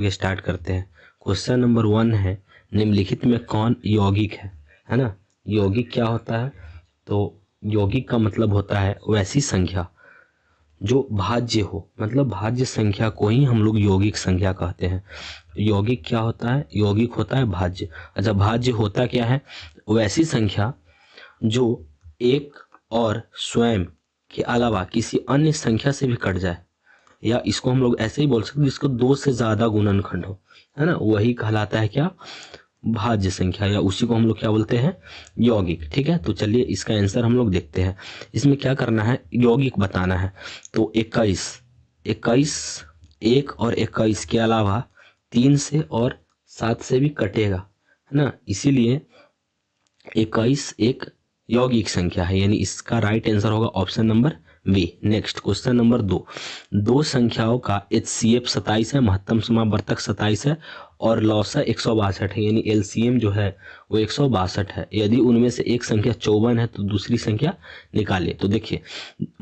ये स्टार्ट करते हैं। क्वेश्चन नंबर 1 है, निम्नलिखित में कौन यौगिक है ना। यौगिक क्या होता है? तो यौगिक का मतलब होता है वैसी संख्या जो भाज्य हो, मतलब भाज्य संख्या को ही हम लोग यौगिक संख्या कहते हैं। यौगिक क्या होता है? यौगिक होता है भाज्य। अच्छा, भाज्य होता क्या है? वैसी संख्या जो एक और स्वयं के अलावा किसी अन्य संख्या से भी कट जाए, या इसको हम लोग ऐसे ही बोल सकते हैं जिसको 2 से ज्यादा गुणनखंड हो, है ना, वही कहलाता है क्या? भाज्य संख्या, या उसी को हम लोग क्या बोलते हैं? यौगिक। ठीक है, तो चलिए इसका आंसर हम लोग देखते हैं। इसमें क्या करना है? यौगिक बताना है। तो 21 1 और 21 के अलावा 3 से और 7 से भी कटेगा, है ना, इसीलिए 21 एक यौगिक संख्या है, यानी इसका राइट आंसर होगा option number B. Next question number 2, दो संख्याओं का HCF 27 है, महत्तम समावर्तक 27 है और लौसा 162 है, यानी LCM जो है वो 162 है। यदि उनमें से एक संख्या 54 है तो दूसरी संख्या निकालिए। तो देखिए,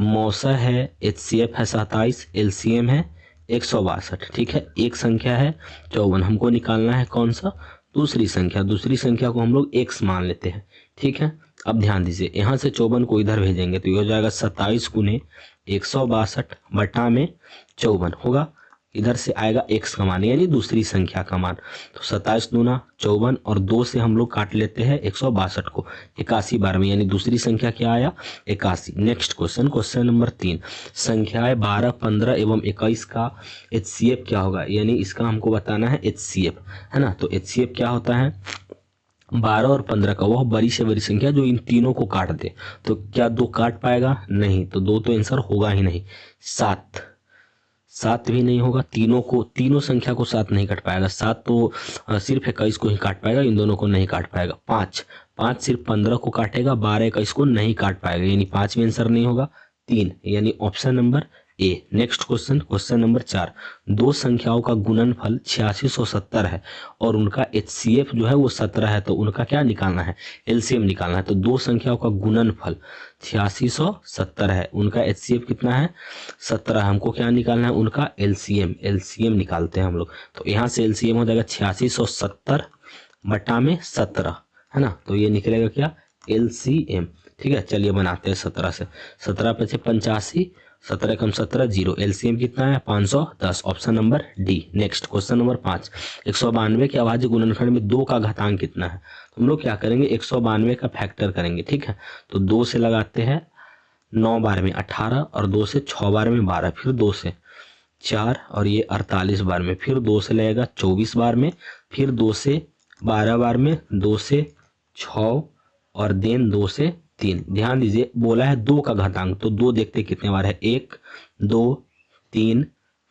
मौसा है, HCF है 27, LCM है 162। ठीक है, एक संख्या है 54, हमको निकालना है कौन सा? दूसरी संख्या। दूसरी संख्या को हम लोग x मान लेते हैं। ठीक है, अब ध्यान दीजिए, यहाँ से 54 को इधर भेजेंगे तो ये हो जाएगा 27 गुने 162 बटा में 54 होगा। इधर से आएगा x का मान, यानी दूसरी संख्या का मान। तो 27 दूना 54 और 2 से हम लोग काट लेते हैं 162 को 81 बार में, यानी दूसरी संख्या क्या आया? 81। नेक्स्ट क्वेश्चन, क्वेश्चन नंबर 3, संख्याएं 12, 15 एवं 21 का HCF क्या होगा? यानी इसका हमको बताना है HCF, है ना। तो HCF क्या होता है? 12 और 15 का वह बड़ी से बड़ी संख्या जो इन तीनों को काट दे। तो क्या 2 काट पाएगा? नहीं, तो 2 तो आंसर होगा ही नहीं। 7 भी नहीं होगा, तीनों संख्या को 7 नहीं काट पाएगा। 7 तो सिर्फ 21 को ही काट पाएगा, इन दोनों को नहीं काट पाएगा। 5 सिर्फ 15 को काटेगा, 12 21 को नहीं काट पाएगा, यानी 5 भी आंसर नहीं होगा। 3 यानी option number A. Next question, question number 4, दो संख्याओं का गुणनफल 8670 है और उनका HCF जो है वो 17 है, तो उनका क्या निकालना है? LCM निकालना है। तो दो संख्याओं का गुणनफल 8670 है, उनका HCF कितना है? 17। हमको क्या निकालना है? उनका LCM निकालते हैं हम लोग। तो यहाँ से LCM हो जाएगा 8670 बटा में 17, है ना। तो ये निकलेगा क्या? LCM। ठीक है, चलिए बनाते हैं 17 से। 17 पे से 85, 17 कम 17 0, LCM कितना है? 510, option number D. Next question number 5, 192 के अभाज्य गुणनखंड में 2 का घातांक कितना है? तो हम लोग क्या करेंगे? 192 का फैक्टर करेंगे। ठीक है, तो 2 से लगाते हैं 9 बार में 18 और 2 से 6 बार में 12, फिर 2 से 4 और ये 48 बार में, फिर 2 से लगेगा 24 बार में, फिर 2 से 12 बार में, 2 से 6 और देन 2 से 3। ध्यान दीजिए, बोला है 2 का घातांक, तो 2 देखते कितने बार है? 1 2 3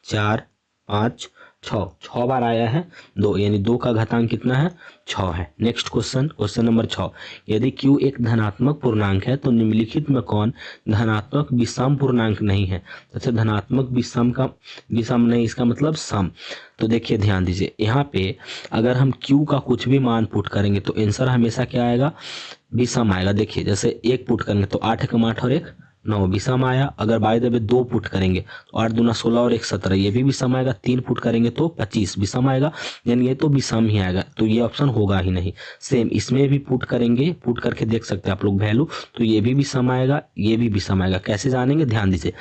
4 5 6 बार आया है 2, यानी 2 का घातांक कितना है? 6 है। नेक्स्ट क्वेश्चन, क्वेश्चन नंबर 6, यदि Q एक धनात्मक पूर्णांक है तो निम्नलिखित में कौन धनात्मक विषम पूर्णांक नहीं है? अच्छा, धनात्मक विषम नहीं, इसका मतलब सम। तो देखिए, ध्यान दीजिए, यहाँ पे अगर हम Q का कुछ भी मान पुट करेंगे तो आंसर हमेशा क्या आएगा? विषम आएगा। देखिए, जैसे 1 पुट करेंगे तो 8 एकम 8 और 1 9 विषम आया। अगर बाय द वे 2 पुट करेंगे तो 8 दूना 16 और 1 17, ये भी विषम आएगा। 3 पुट करेंगे तो 25 विषम आएगा, यानी ये तो विषम ही आएगा, तो ये ऑप्शन होगा ही नहीं। सेम इसमें भी पुट करेंगे, पुट करके देख सकते हैं आप लोग वैल्यू, तो ये भी विषम आएगा, ये भी विषम आएगा। कैसे जानेंगे? ध्यान दीजिए,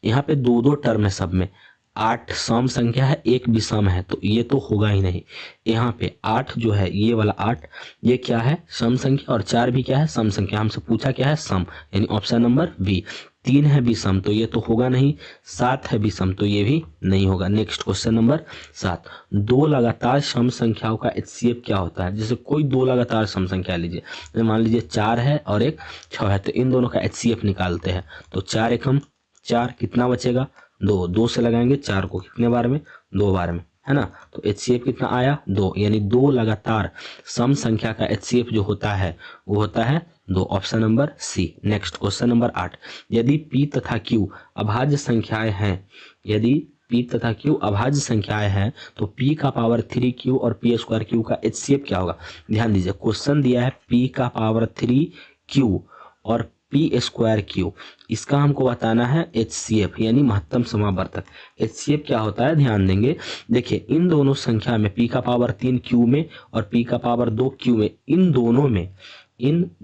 यहाँ पे 2 टर्म है सब में। 8 सम संख्या है, 1 विषम है, तो ये तो होगा ही नहीं। यहाँ पे 8 जो है, ये वाला 8, ये क्या है? सम संख्या, और 4 भी क्या है? सम संख्या। हमसे पूछा क्या है? सम, यानी ऑप्शन नंबर बी। 3 है विषम, तो ये तो होगा नहीं। 7 है विषम, तो ये भी नहीं होगा। नेक्स्ट क्वेश्चन नंबर 7, दो लगातार सम संख्याओं का HCF क्या होता है? जैसे कोई 2 लगातार सम संख्या लीजिए, मान लीजिए 4 है और 1 6 है, तो इन दोनों का HCF निकालते हैं। तो 4 एकम 4, कितना बचेगा? 2 से लगाएंगे 4 को कितने बार में? 2 बार में, है ना। तो HCF कितना आया? 2, यानी 2 लगातार सम संख्या का HCF जो होता है वो होता है 2, option number C. Next question number 8, यदि P तथा Q अभाज्य संख्याएं हैं, यदि P तथा Q अभाज्य संख्याएं हैं तो P का पावर 3Q और P स्क्वायर Q का HCF क्या होगा? ध्यान दीजिए, क्वेश्चन दिया है P का पावर 3Q और पी स्क्वायर क्यू, इसका हमको बताना है HCF यानी महत्तम समावर्तक। HCF क्या होता है ध्यान देंगे, देखिए इन दोनों संख्या में p का पावर 3 क्यू में और p का पावर 2 क्यू में, इन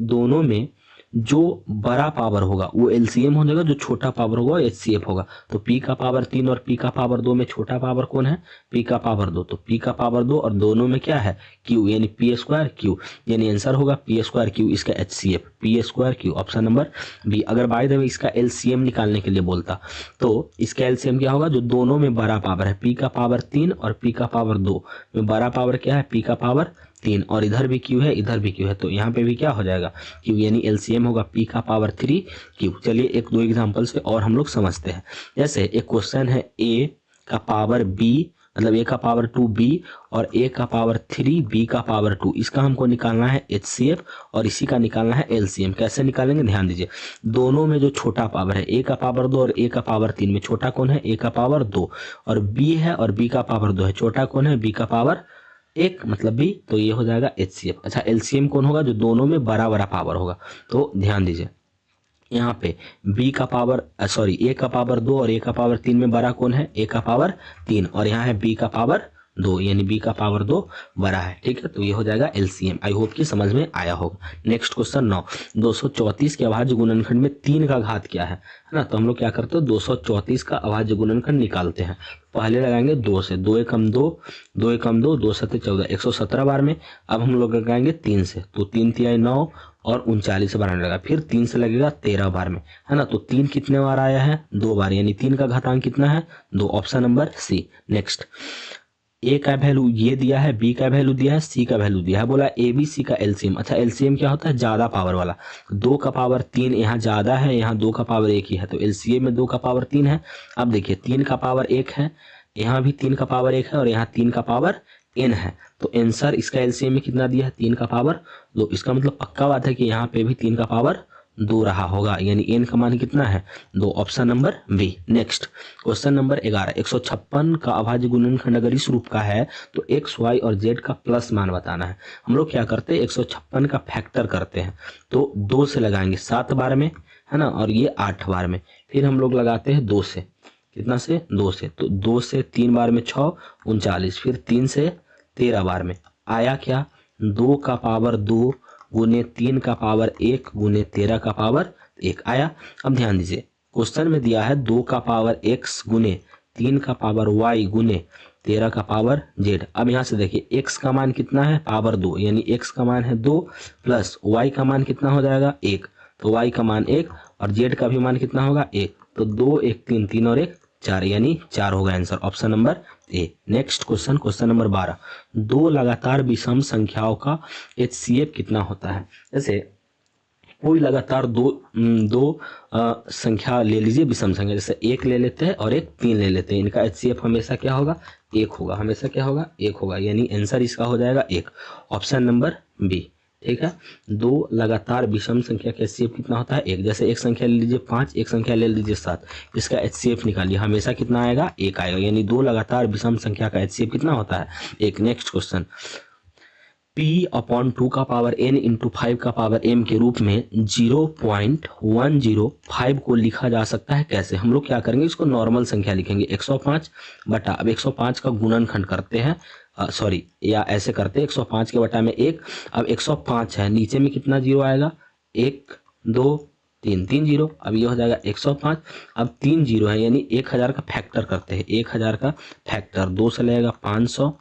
दोनों में जो बड़ा पावर होगा वो LCM हो जाएगा, जो छोटा पावर होगा HCF होगा। तो p का पावर 3 और p का पावर 2 में छोटा पावर कौन है, p का पावर 2, तो p का पावर 2 और दोनों में क्या है q यानी p स्क्वायर q, यानी आंसर होगा p स्क्वायर q, इसका HCF p square q, option number B. अगर बाय द वे इसका LCM निकालने के लिए बोलता तो इसका LCM क्या होगा, जो दोनों में बड़ा पावर है, p का पावर 3 और p का पावर 2 में बड़ा पावर क्या है, p का पावर 3 और इधर भी q है इधर भी q है, तो यहाँ पे भी क्या हो जाएगा q यानी LCM होगा p का पावर 3 q। चलिए एक दो एग्जांपल से और हम लोग समझते हैं। जैसे एक क्वेश्चन है a का पावर b, मतलब a का पावर 2b और a का पावर 3 b का पावर 2, इसका हमको निकालना है HCF और इसी का निकालना है LCM। कैसे निकालेंगे ध्यान दीजिए, दोनों में जो छोटा पावर है a का पावर 2 और a का पावर 3 में छोटा कौन है, a का पावर 2 और b है और b का पावर 2 है, छोटा कौन है, b का पावर 1 मतलब b, तो ये हो जाएगा HCF। अच्छा LCM कौन होगा, जो दोनों में बड़ा बड़ा पावर होगा। तो ध्यान दीजिए यहाँ पे b का पावर a का पावर 2 और a का पावर 3 में बड़ा कौन है, a का पावर 3 और यहाँ है b का पावर 2 यानी b का पावर 2 बड़ा है, ठीक है। तो ये हो जाएगा LCM। आई होप कि समझ में आया होगा। नेक्स्ट क्वेश्चन 9, 234 के अभाज्य गुणनखंड में 3 का घात क्या है ना। तो हम लोग क्या करते हैं, 234 का अभाज्य गुणनखंड निकालते हैं। पहले लगाएंगे 2 से, 2 एकम 2, 2 एकम 2, 2 सत्ते 14, 117 बार में। अब हम लोग लगाएंगे 3 से, तो 3 तिहाई 9 और 39 बार में लगा, फिर 3 से लगेगा 13 बार में, है ना। तो 3 कितने बार आया है, 2 बार, यानी 3 का घातांक कितना है, 2, option number C. Next a का वैल्यू ये दिया है, b का वैल्यू दिया है, c का वैल्यू दिया है, बोला ABC का LCM। अच्छा LCM क्या होता है, ज्यादा पावर वाला। 2 का पावर 3 यहाँ ज्यादा है, यहाँ 2 का पावर 1 ही है, तो LCM में 2 का पावर 3 है। अब देखिए 3 का पावर 1 है, यहाँ भी 3 का पावर 1 है और यहाँ 3 का पावर n है, तो आंसर इसका LCM में कितना दिया है, 3 का पावर 2। इसका मतलब पक्का बात है कि यहाँ पे भी 3 का पावर 2 रहा होगा, यानी n का मान कितना है, 2, option number B. Next question number 11, 156 का अभाज्य गुणनखंड अगर इस रूप का है तो x, y और z का प्लस मान बताना है। हम लोग क्या करते हैं, 156 का फैक्टर करते हैं, तो 2 से लगाएंगे 7 बार में, है ना, और ये 8 बार में। फिर हम लोग लगाते हैं 2 से, कितना से, 2 से, तो 2 से 3 बार में 6, 39, फिर 3 से 13 बार में। आया क्या, 2 का पावर 2 गुने 3 का पावर 1 गुने 13 का पावर 1 आया। अब ध्यान दीजिए क्वेश्चन में दिया है 2 का पावर x गुने 3 का पावर y गुने 13 का पावर z। अब यहाँ से देखिए x का मान कितना है, पावर 2, यानी x का मान है 2 प्लस y का मान कितना हो जाएगा 1, तो y का मान 1 और z का भी मान कितना होगा 1, तो 2 1 3, 3 और 1 4, यानी 4 होगा answer, option number A. Next question, question number 12, 2 लगातार विषम संख्याओं का HCF कितना होता है। जैसे कोई लगातार दो संख्या ले लीजिए, विषम संख्या, जैसे 1 ले लेते हैं और एक 3 ले लेते हैं, इनका HCF हमेशा क्या होगा, 1 होगा, हमेशा क्या होगा, 1 होगा, यानी आंसर इसका हो जाएगा 1, ऑप्शन नंबर बी, ठीक है। 2 लगातार विषम संख्या का HCF कितना होता है, 1। जैसे एक संख्या ले लीजिए 5, एक संख्या ले लीजिए 7, इसका HCF निकालिए, हमेशा कितना आएगा, 1 आएगा, यानी 2 लगातार विषम संख्या का HCF कितना होता है, 1। नेक्स्ट क्वेश्चन, p/2 का पावर n इंटू 5 का पावर m के रूप में 0.105 को लिखा जा सकता है कैसे। हम लोग क्या करेंगे, इसको नॉर्मल संख्या लिखेंगे, 105 बटा, अब 105 का गुणनखंड करते हैं, या ऐसे करते हैं 105 के बटा में 1। अब 105 है, नीचे में कितना जीरो आएगा, 1 2 3, 3 जीरो, अब ये हो जाएगा 105। अब 3 जीरो है, यानी 1000 का फैक्टर करते हैं, 1000 का फैक्टर, 2 से लगेगा 500,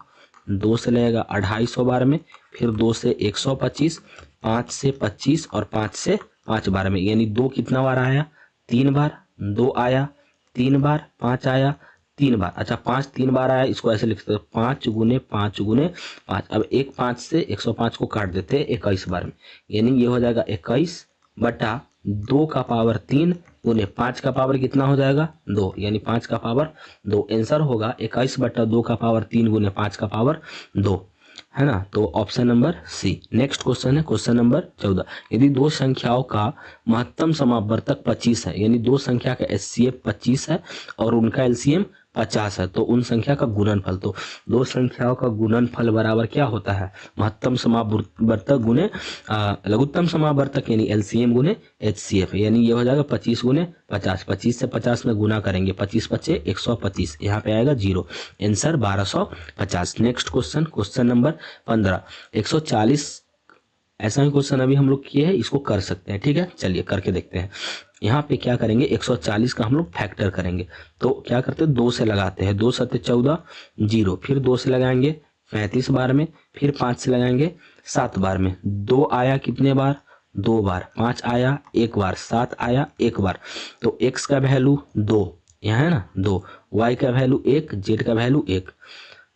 2 से लगेगा 250 बार में, फिर 2 से 125, 5 से 25 और 5 से 5 बार में, यानी 2 कितना बार आया, 3 बार, 2 आया 3 बार, 5 आया 3 बार। अच्छा 5 3 बार आया, इसको ऐसे लिख सकते हैं 5 गुने 5 गुने 5। अब 5 से 105 को काट देते हैं 21 बार में, यानी ये हो जाएगा 21 बटा 2 का पावर 3 गुने 5 का पावर कितना हो जाएगा, 2, यानी 5 का पावर 2। आंसर होगा 21 बटा 2 का पावर 3 गुने 5 का पावर 2, है ना, तो option number C. Next question है क्वेश्चन नंबर 14, यदि 2 संख्याओं का महत्तम समावर्तक 25 है, यानी 2 संख्या का HCF 25 है और उनका LCM 50 है तो उन संख्या का गुणनफल, तो दो संख्याओं का गुणनफल बराबर क्या होता है, महत्तम समावर्तक गुने लघुत्तम समावर्तक यानी एलसीएम गुने एचसीएफ, यानी ये हो जाएगा 25 गुने 50, 25 से 50 में गुना करेंगे, 25 पचे 125, यहाँ पे आएगा 0, answer 1250। Next question, question number 15, 140 ऐसा ही क्वेश्चन अभी हम लोग किए हैं, इसको कर सकते हैं, ठीक है, चलिए करके देखते हैं। यहाँ पे क्या करेंगे, 140 का हम लोग फैक्टर करेंगे, तो क्या करते हैं 2 से लगाते हैं, 2 सत्ते 14 0, फिर 2 से लगाएंगे 35 बार में, फिर 5 से लगाएंगे 7 बार में, 2 आया कितने बार, 2 बार, 5 आया 1 बार, 7 आया 1 बार, तो x का वैल्यू 2 यहाँ है ना 2, y का वैल्यू 1, z का वैल्यू 1,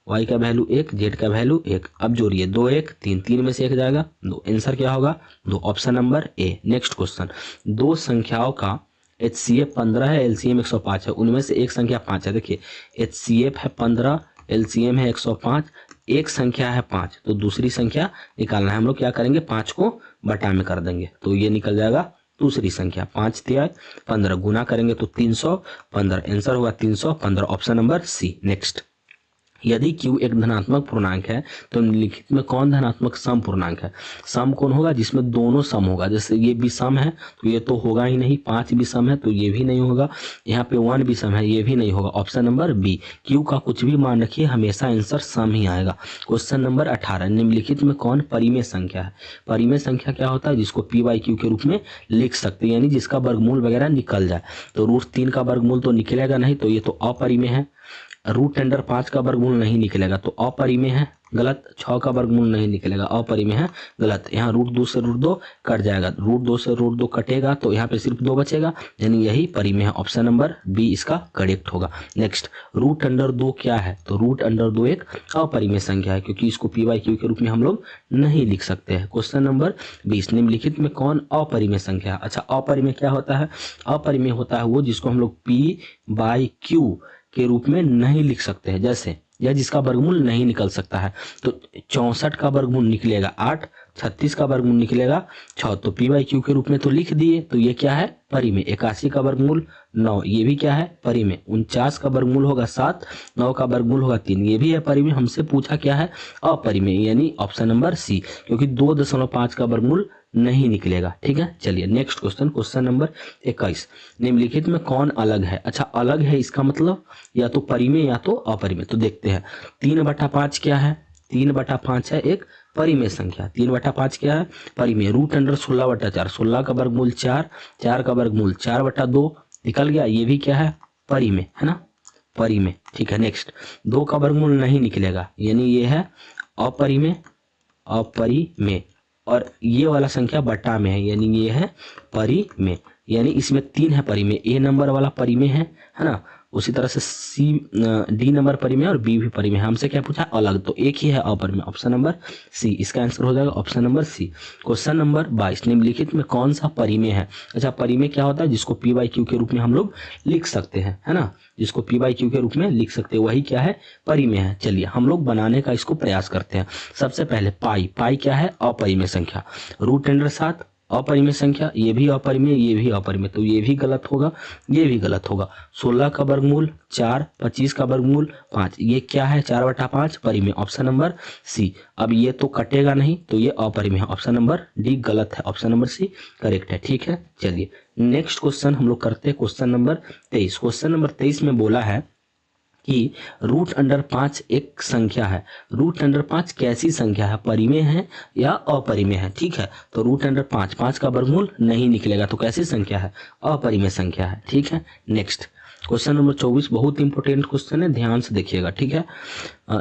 y का वैल्यू 1, z का वैल्यू 1, अब जोड़िए 2 1 3, 3 में से 1 जाएगा 2, आंसर क्या होगा 2, option number A. Next question, दो संख्याओं का HCF 15 है, LCM 105 है, उनमें से एक संख्या 5 है। देखिए HCF है 15, LCM है 105, एक संख्या है 5, तो दूसरी संख्या निकालना है, हम लोग क्या करेंगे 5 को बटा में कर देंगे, तो ये निकल जाएगा दूसरी संख्या, 5 तिया 15, गुना करेंगे तो 315, आंसर होगा 315, ऑप्शन नंबर सी। नेक्स्ट, यदि Q एक धनात्मक पूर्णांक है तो निम्नलिखित में कौन धनात्मक सम पूर्णांक है। सम कौन होगा, जिसमें दोनों सम होगा, जैसे ये भी सम है तो ये तो होगा ही नहीं, 5 भी सम है तो ये भी नहीं होगा, यहाँ पे 1 भी सम है ये भी नहीं होगा, ऑप्शन नंबर बी। Q का कुछ भी मान रखिए हमेशा आंसर सम ही आएगा। क्वेश्चन नंबर 18, निम्नलिखित में कौन परिमेय संख्या है। परिमेय संख्या क्या होता है, जिसको p/q के रूप में लिख सकते हैं, यानी जिसका वर्गमूल वगैरह निकल जाए, तो √3 का वर्गमूल तो निकलेगा नहीं, तो ये तो अपरिमेय है। √5 का वर्गमूल नहीं निकलेगा तो अपरिमेय है, गलत। 6 का वर्गमूल नहीं निकलेगा, अपरिमेय है, गलत। यहाँ √2 से √2 कट जाएगा, √2 से √2 कटेगा तो यहाँ पे सिर्फ 2 बचेगा, यानी यही परिमेय है, ऑप्शन नंबर बी इसका करेक्ट होगा। नेक्स्ट, √2 क्या है, तो √2 एक अपरिमेय संख्या है, क्योंकि इसको p/q के रूप में हम लोग नहीं लिख सकते हैं। क्वेश्चन नंबर 20, निम्नलिखित में कौन अपरिमेय संख्या है। अच्छा, अपरिमेय क्या होता है, अपरिमेय होता है वो जिसको हम लोग p/q के रूप में नहीं लिख सकते हैं, जैसे या जिसका वर्गमूल नहीं निकल सकता है, तो 64 का वर्गमूल निकलेगा 8, 36 का वर्गमूल निकलेगा 6, तो p/q के रूप में तो लिख दिए, तो ये क्या है परिमेय। 81 का वर्गमूल 9, ये भी क्या है परिमेय। 49 का वर्गमूल होगा 7, 9 का वर्गमूल होगा 3, ये भी है परिमेय। हमसे पूछा क्या है अपरिमेय, यानी ऑप्शन नंबर सी, क्योंकि 2.5 का वर्गमूल नहीं निकलेगा, ठीक है। चलिए नेक्स्ट क्वेश्चन, क्वेश्चन नंबर 21, निम्नलिखित में कौन अलग है। अच्छा, अलग है इसका मतलब या तो परिमेय या तो अपरिमेय, तो देखते हैं। 3/5 क्या है, 3/5 है एक परिमेय संख्या, 3/5 क्या है परिमेय। √16/4, 16 का वर्गमूल 4, 4 का वर्गमूल 4/2 निकल गया, ये भी क्या है परिमेय, है ना, परिमेय, ठीक है। नेक्स्ट, 2 का वर्गमूल नहीं निकलेगा, यानी ये है अपरिमेय, अपरिमेय, और ये वाला संख्या बटा में है, यानी ये है परिमेय, यानी इसमें 3 है परिमेय, ए नंबर वाला परिमेय है ना, उसी तरह से सी डी नंबर परिमेय और बी भी परिमेय। हमसे क्या पूछा अलग, तो एक ही है अपरिमेय, ऑप्शन नंबर सी, इसका आंसर हो जाएगा option number C. Question number 22, निम्नलिखित में कौन सा परिमेय है। अच्छा, परिमेय क्या होता है, जिसको p/q के रूप में हम लोग लिख सकते हैं, है ना, जिसको p/q के रूप में लिख सकते हैं, वही क्या है परिमेय है। चलिए हम लोग बनाने का इसको प्रयास करते हैं। सबसे पहले पाई क्या है अपरिमेय संख्या, √7 अपरिमेय संख्या, ये भी अपरिमेय, ये भी अपरिमेय, तो ये भी गलत होगा, ये भी गलत होगा। 16 का वर्गमूल 4, 25 का वर्गमूल 5, ये क्या है 4/5 परिमेय, ऑप्शन नंबर सी। अब ये तो कटेगा नहीं, तो ये अपरिमेय है, ऑप्शन नंबर डी गलत है, ऑप्शन नंबर सी करेक्ट है, ठीक है। चलिए नेक्स्ट क्वेश्चन हम लोग करते हैं, क्वेश्चन नंबर 23। क्वेश्चन नंबर 23 में बोला है कि √5 एक संख्या है। √5 कैसी संख्या है, परिमेय है या अपरिमेय है, ठीक है। तो √5, 5 का वर्गमूल नहीं निकलेगा, तो कैसी संख्या है अपरिमेय संख्या है, ठीक है। नेक्स्ट क्वेश्चन नंबर 24 बहुत इंपॉर्टेंट क्वेश्चन है, ध्यान से देखिएगा, ठीक है।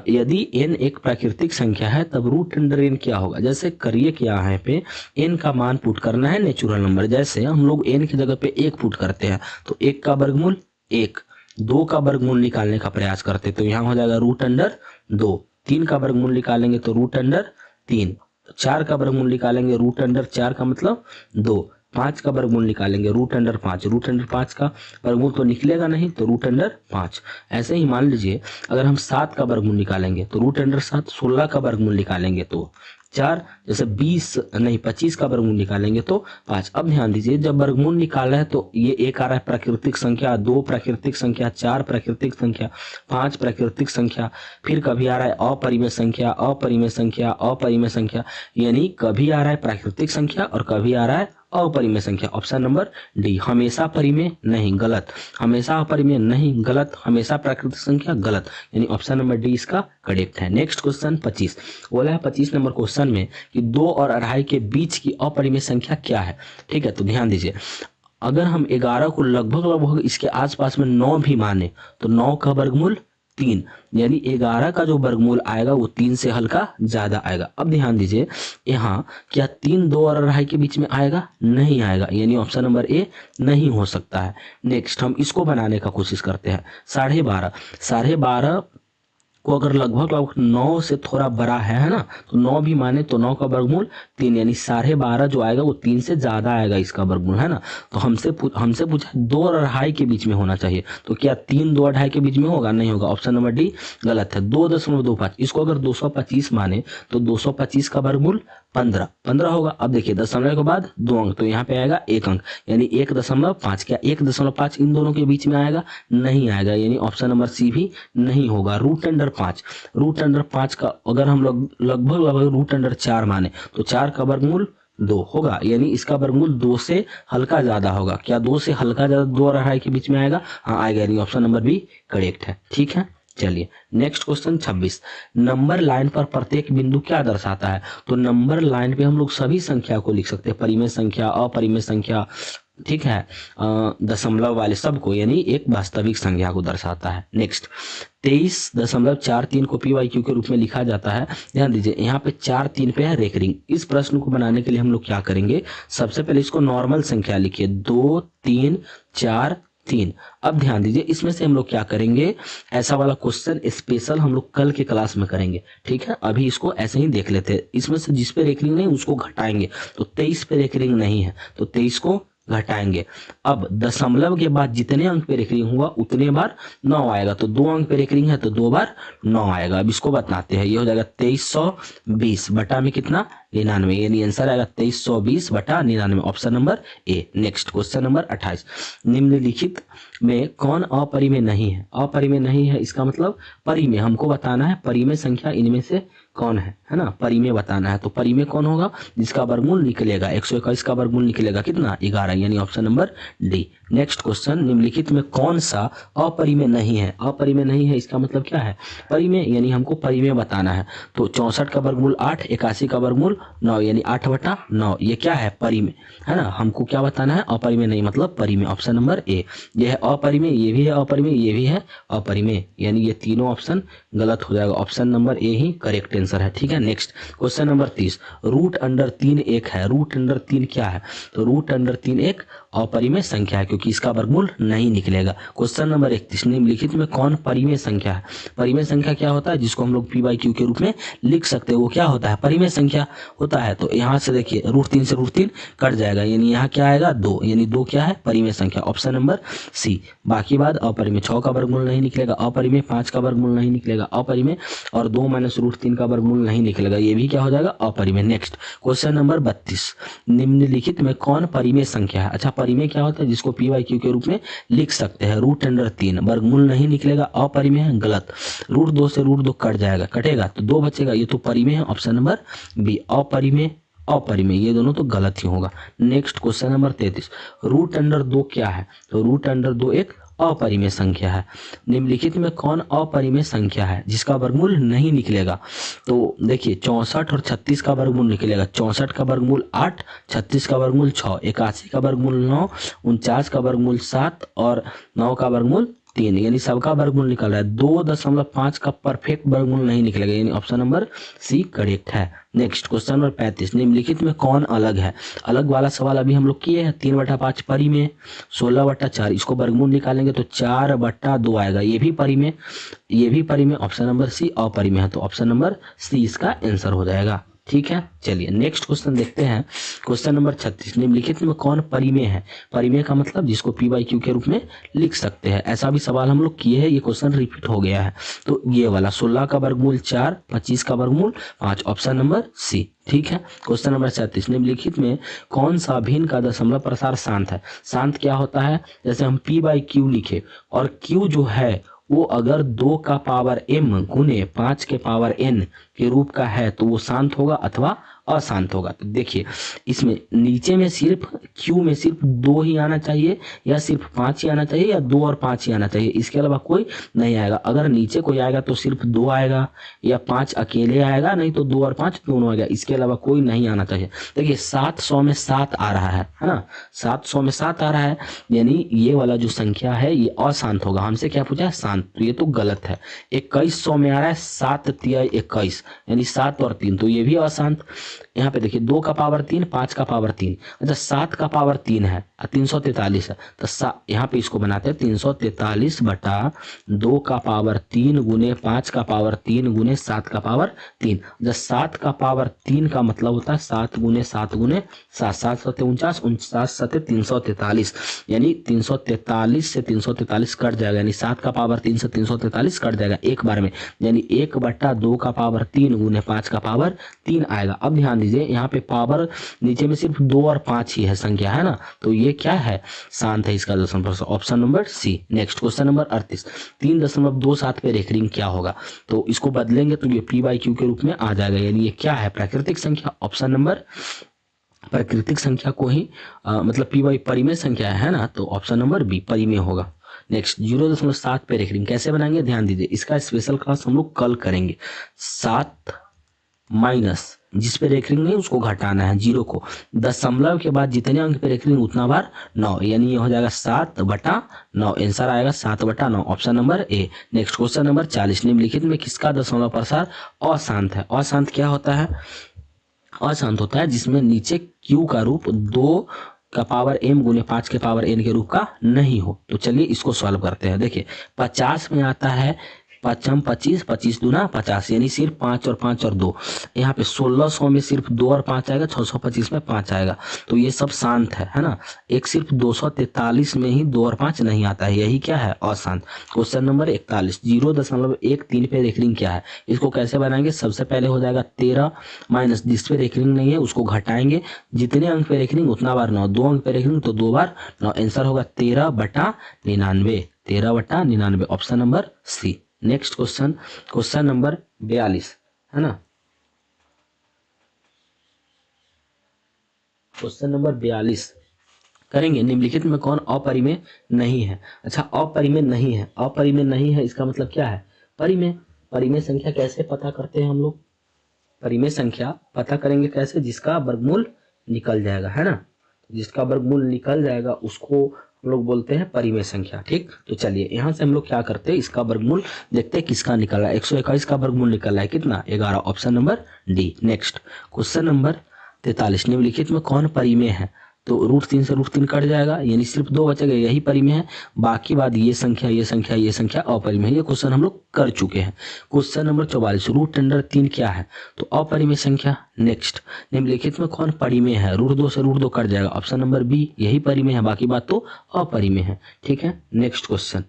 यदि n एक प्राकृतिक संख्या है तब √n क्या होगा। जैसे करिए कि यहाँ पे n का मान पुट करना है नेचुरल नंबर, जैसे हम लोग n की जगह पे 1 पुट करते हैं, तो 1 का वर्गमूल 1, 2 का वर्गमूल निकालने का प्रयास करते तो यहाँ हो जाएगा √2, 3 का वर्गमूल निकालेंगे तो √3, 4 का वर्गमूल निकालेंगे √4 का मतलब 2, 5 का वर्गमूल निकालेंगे, रूट अंडर 5, रूट अंडर 5 का वर्गमूल तो निकलेगा नहीं, तो रूट अंडर 5। ऐसे ही मान लीजिए अगर हम 7 का वर्गमूल निकालेंगे तो रूट अंडर 7, 16 का वर्गमूल निकालेंगे तो 4, जैसे 25 का वर्गमूल निकालेंगे तो 5। अब ध्यान दीजिए जब वर्गमूल निकाला है तो ये एक आ रहा है प्राकृतिक संख्या, 2 प्राकृतिक संख्या, 4 प्राकृतिक संख्या, 5 प्राकृतिक संख्या, फिर कभी आ रहा है अपरिमेय संख्या, अपरिमेय संख्या, अपरिमेय संख्या, यानी कभी आ रहा है प्राकृतिक संख्या और कभी आ रहा है अपरिमेय संख्या। ऑप्शन नंबर डी, हमेशा परिमेय नहीं, गलत, हमेशा अपरिमेय नहीं, गलत, हमेशा प्राकृतिक संख्या, गलत, यानी ऑप्शन नंबर डी इसका करेक्ट है। नेक्स्ट क्वेश्चन 25 बोला है 25 नंबर क्वेश्चन में कि 2 और 2.5 के बीच की अपरिमेय संख्या क्या है। ठीक है, तो ध्यान दीजिए अगर हम 11 को लगभग इसके आसपास में 9 भी माने तो 9 का वर्गमूल 3, यानी 11 का जो वर्गमूल आएगा वो 3 से हल्का ज्यादा आएगा। अब ध्यान दीजिए यहाँ क्या 3 2 और 2.5 के बीच में आएगा, नहीं आएगा, यानी ऑप्शन नंबर ए नहीं हो सकता है। नेक्स्ट हम इसको बनाने का कोशिश करते हैं, 12.5 को अगर लगभग 9 से थोड़ा बड़ा है ना, तो 9 भी माने तो 9 का वर्गमूल 3, यानी 12.5 जो आएगा वो 3 से ज्यादा आएगा इसका वर्गमूल, है ना। तो हमसे पूछा 2 और 2.5 के बीच में होना चाहिए, तो क्या 3 2 और 2.5 के बीच में होगा, नहीं होगा, ऑप्शन नंबर डी गलत है। 2.25 इसको अगर 225 माने तो 225 का वर्गमूल 15 होगा। अब देखिए दशमलव के बाद 2 अंक, तो यहाँ पे आएगा 1 अंक, यानी 1.5, क्या 1.5 इन दोनों के बीच में आएगा, नहीं आएगा, यानी ऑप्शन नंबर सी भी नहीं होगा। रूट अंडर 5 का अगर हम लोग लगभग रूट अंडर 4 माने तो 4 का वर्गमूल 2 होगा, यानी इसका वर्गमूल 2 से हल्का ज्यादा होगा। क्या 2 से हल्का ज्यादा 2 और 2.5 के बीच में आएगा, हाँ आएगा, यानी ऑप्शन नंबर बी करेक्ट है। ठीक है, चलिए नेक्स्ट क्वेश्चन 26, नंबर लाइन पर प्रत्येक बिंदु क्या दर्शाता है। तो नंबर लाइन पे हम लोग सभी संख्या को लिख सकते हैं, परिमेय संख्या, अपरिमेय संख्या, ठीक है, दशमलव वाले सबको, यानी एक वास्तविक संख्या को दर्शाता है। नेक्स्ट 23.43 को PYQ के रूप में लिखा जाता है। ध्यान दीजिए यहाँ पे 4 3 पे है रेकरिंग। इस प्रश्न को बनाने के लिए हम लोग क्या करेंगे, सबसे पहले इसको नॉर्मल संख्या लिखिए, 2 3 4 3। अब ध्यान दीजिए इसमें से हम लोग क्या करेंगे, ऐसा वाला क्वेश्चन स्पेशल हम लोग कल के क्लास में करेंगे। ठीक है, अभी इसको ऐसे ही देख लेते हैं। इसमें से जिस पे रेकरिंग नहीं उसको घटाएंगे, तो 23 पे रेकरिंग नहीं है तो 23 को घटाएंगे। अब दशमलव के बाद जितने अंक पे रेकरिंग हुआ उतने बार 9 आएगा, तो 2 अंक पे रेकरिंग है तो 2 बार 9 आएगा। अब इसको बताते हैं, ये हो जाएगा 2320 बटा में कितना 99, यानी आंसर आएगा 2320 बटा 99, option number A. Next question number 28, निम्नलिखित में कौन अपरिमेय नहीं है। अपरिमेय नहीं है इसका मतलब परिमेय, हमको बताना है परिमेय संख्या इनमें से कौन है ना, परिमेय बताना है। तो परिमेय कौन होगा, जिसका वर्गमूल निकलेगा 121 का वर्गमूल निकलेगा कितना 11, यानी option number D. Next question, निम्नलिखित में कौन सा अपरिमेय नहीं है। अपरिमेय नहीं है इसका मतलब क्या है, परिमेय, यानी हमको परिमेय बताना है। तो 64 का वर्गमूल 8, 81 का वर्गमूल 9, यानी 8/9, ये क्या है परिमेय, है ना। हमको क्या बताना है, अपरिमेय नहीं मतलब परिमेय, ऑप्शन नंबर ए। ये है अपरिमेय, ये भी है अपरिमेय, ये भी है अपरिमेय, यानी ये तीनों ऑप्शन गलत हो जाएगा, ऑप्शन नंबर ए ही करेक्ट आंसर है। ठीक है, next question number 30, root under 3 1 है। रूट अंडर 3 क्या है, तो रूट अंडर 3 एक अपरिमेय संख्या है क्योंकि इसका वर्गमूल नहीं निकलेगा। क्वेश्चन नंबर 31, निम्नलिखित में कौन परिमेय संख्या है। परिमेय संख्या क्या होता है, जिसको हम लोग PYQ के रूप में लिख सकते हैं, वो क्या होता है, परिमेय संख्या होता है। तो यहाँ से देखिए रूट 3 से रूट 3 कट जाएगा, यानी यहाँ क्या आएगा 2, यानी 2 क्या है परिमेय संख्या, ऑप्शन नंबर सी। बाकी बात अपरिमेय, 6 का वर्गमूल नहीं निकलेगा अपरिमेय, 5 का वर्गमूल नहीं निकलेगा अपरिमेय, और 2 - √3 का वर्गमूल नहीं निकलेगा, ये भी क्या हो जाएगा अपरिमेय। नेक्स्ट क्वेश्चन नंबर 32, निम्नलिखित में कौन परिमेय संख्या है। अच्छा, परिमेय क्या होता है, जिसको PYQ के रूप में लिख सकते हैं। रूट अंडर 3 वर्गमूल नहीं निकलेगा अपरिमेय है, गलत। रूट 2 से रूट 2 कट जाएगा, कटेगा तो 2 बचेगा, ये तो परिमेय है, ऑप्शन नंबर बी। अपरिमेय अपरिमेय ये दोनों तो गलत ही होगा। Next question number 33, root under 2 क्या है, तो रूट अंडर 2 एक अपरिमेय संख्या है। निम्नलिखित में कौन अपरिमेय संख्या है जिसका वर्गमूल नहीं निकलेगा। तो देखिए 64 और 36 का वर्गमूल निकलेगा, 64 का वर्गमूल 8, 36 का वर्गमूल 6, 81 का वर्गमूल 9, 49 का वर्गमूल 7 और 9 का वर्गमूल 3, यानी सबका वर्गमूल निकल रहा है। 2.5 का परफेक्ट वर्गमूल नहीं निकलेगा, यानी ऑप्शन नंबर सी करेक्ट है। नेक्स्ट क्वेश्चन नंबर 35, निम्नलिखित में कौन अलग है। अलग वाला सवाल अभी हम लोग किए हैं, 3/5 परिमेय, 16/4 इसको वर्गमूल निकालेंगे तो 4/2 आएगा, ये भी परिमेय, ऑप्शन नंबर सी। अपरिमेय है तो ऑप्शन नंबर सी इसका आंसर हो जाएगा। ठीक है। चलिए नेक्स्ट क्वेश्चन देखते हैं। क्वेश्चन नंबर 36, निम्नलिखित में कौन परिमेय है? परिमेय का मतलब जिसको पी बाई क्यू के रूप में लिख सकते हैं। ऐसा भी सवाल हम लोग किए हैं, ये क्वेश्चन रिपीट हो गया है। तो ये वाला 16 का वर्गमूल 4, 25 का वर्गमूल 5, ऑप्शन नंबर सी। ठीक है। क्वेश्चन नंबर 37, निम्नलिखित में कौन सा भिन्न का दशमलव प्रसार शांत है? शांत क्या होता है? जैसे हम पी बाई क्यू लिखे और क्यू जो है वो अगर 2 का पावर m गुने 5 के पावर n के रूप का है तो वो शांत होगा अथवा अशांत होगा। तो देखिए इसमें नीचे में सिर्फ क्यू में सिर्फ 2 ही आना चाहिए या सिर्फ 5 ही आना चाहिए या 2 और 5 ही आना चाहिए, इसके अलावा कोई नहीं आएगा। अगर नीचे कोई आएगा तो सिर्फ 2 आएगा या 5 अकेले आएगा, नहीं तो 2 और 5 दोनों आएगा, इसके अलावा कोई नहीं आना चाहिए। देखिए 700 में 7 आ रहा है ना, 700 में 7 आ रहा है, यानी ये वाला जो संख्या है ये अशांत होगा। हमसे क्या पूछा है? शांत, तो ये तो गलत है। 2100 में आ रहा है 7 तिया 21, यानी 7 और 3, तो ये भी अशांत। यहाँ पे देखिए 2 का पावर 3, 5 का पावर 3, अच्छा 7 का पावर 3 है, 343 है, तो यहाँ पे इसको बनाते हैं 343 बटा 2 का पावर 3 गुने 5 का पावर 3 गुने 7 का पावर 3। जब 7 का पावर 3 का मतलब होता है 7 गुने 7 गुने 7, 7 सत्ते 49, 49 सत्ते 343, यानी 343 से 343 कट जाएगा, यानी 7 का पावर 3 से 343 कट जाएगा एक बार में, यानी 1 बटा 2 का पावर 3 गुने 5 का पावर 3 आएगा। अब ध्यान दीजिए यहाँ पे पावर नीचे में सिर्फ 2 और 5 ही है संख्या, है ना, तो ये क्या है? शांत है, इसका दशमलव प्रसार, option number C. Next question number 38, 3.27 पे रेखरिंग क्या होगा? तो इसको बदलेंगे तो ये पी बाई क्यू के रूप में आ जाएगा, यानी ये क्या है? प्राकृतिक संख्या, ऑप्शन नंबर, प्राकृतिक संख्या को ही मतलब पी बाई परिमेय संख्या है ना, तो ऑप्शन नंबर बी परिमेय होगा। नेक्स्ट 0.7 पे रेखरिंग कैसे बनाएंगे? ध्यान दीजिए, इसका स्पेशल क्लास हम लोग कल करेंगे। 7 माइनस जिस पे रेखरिंग नहीं उसको घटाना है, 0 को, दशमलव के बाद जितने अंक पे रेखरिंग उतना बार 9, यानी ये हो जाएगा 7 बटा 9, आंसर आएगा 7 बटा 9, option number A. Next question number 40, निम्नलिखित में किसका दशमलव प्रसार अशांत है? अशांत क्या होता है? अशांत होता है जिसमें नीचे q का रूप 2 का पावर m गुने 5 के पावर n के रूप का नहीं हो। तो चलिए इसको सॉल्व करते हैं। देखिए 50 में आता है 5 25, 25 दूना 50, यानी सिर्फ 5 और 5 और 2। यहाँ पे 1600 में सिर्फ 2 और 5 आएगा, 625 में 5 आएगा, तो ये सब शांत है ना। एक सिर्फ 243 में ही 2 और 5 नहीं आता है, यही क्या है? अशांत। क्वेश्चन नंबर 41, 0.13 पे रेखरिंग क्या है? इसको कैसे बनाएंगे? सबसे पहले हो जाएगा 13 माइनस जिस पे रेखरिंग नहीं है उसको घटाएंगे, जितने अंक पे रेखरिंग उतना बार 9, 2 अंक पे रेखरिंग तो 2 बार 9, आंसर होगा 13 बटा 99, 13 बटा 99, option number C. Next question, question number 42 है ना, क्वेश्चन नंबर 42 करेंगे। निम्नलिखित में कौन अपरिमेय नहीं है? अच्छा अपरिमेय नहीं है, अपरिमेय नहीं है इसका मतलब क्या है? परिमेय। परिमेय संख्या कैसे पता करते हैं हम लोग? परिमेय संख्या पता करेंगे कैसे? जिसका वर्गमूल निकल जाएगा, है ना, जिसका वर्गमूल निकल जाएगा उसको हम लोग बोलते हैं परिमेय संख्या। ठीक, तो चलिए यहाँ से हम लोग क्या करते हैं, इसका वर्गमूल देखते हैं किसका निकल रहा है। 121 का वर्गमूल निकल रहा है कितना? 11, option number D. Next question number 43, निम्नलिखित में कौन परिमेय है? तो √3 से √3 कट जाएगा, यानी सिर्फ 2 बचेगा, यही परिमेय है। बाकी बात ये संख्या ये संख्या ये संख्या अपरिमेय है। ये क्वेश्चन हम लोग कर चुके हैं। क्वेश्चन नंबर 44, √3 क्या है? तो अपरिमेय संख्या। नेक्स्ट, निम्नलिखित में कौन परिमेय है? √2 से √2 कट जाएगा, ऑप्शन नंबर बी, यही परिमेय है, बाकी बात तो अपरिमेय है। ठीक है। नेक्स्ट क्वेश्चन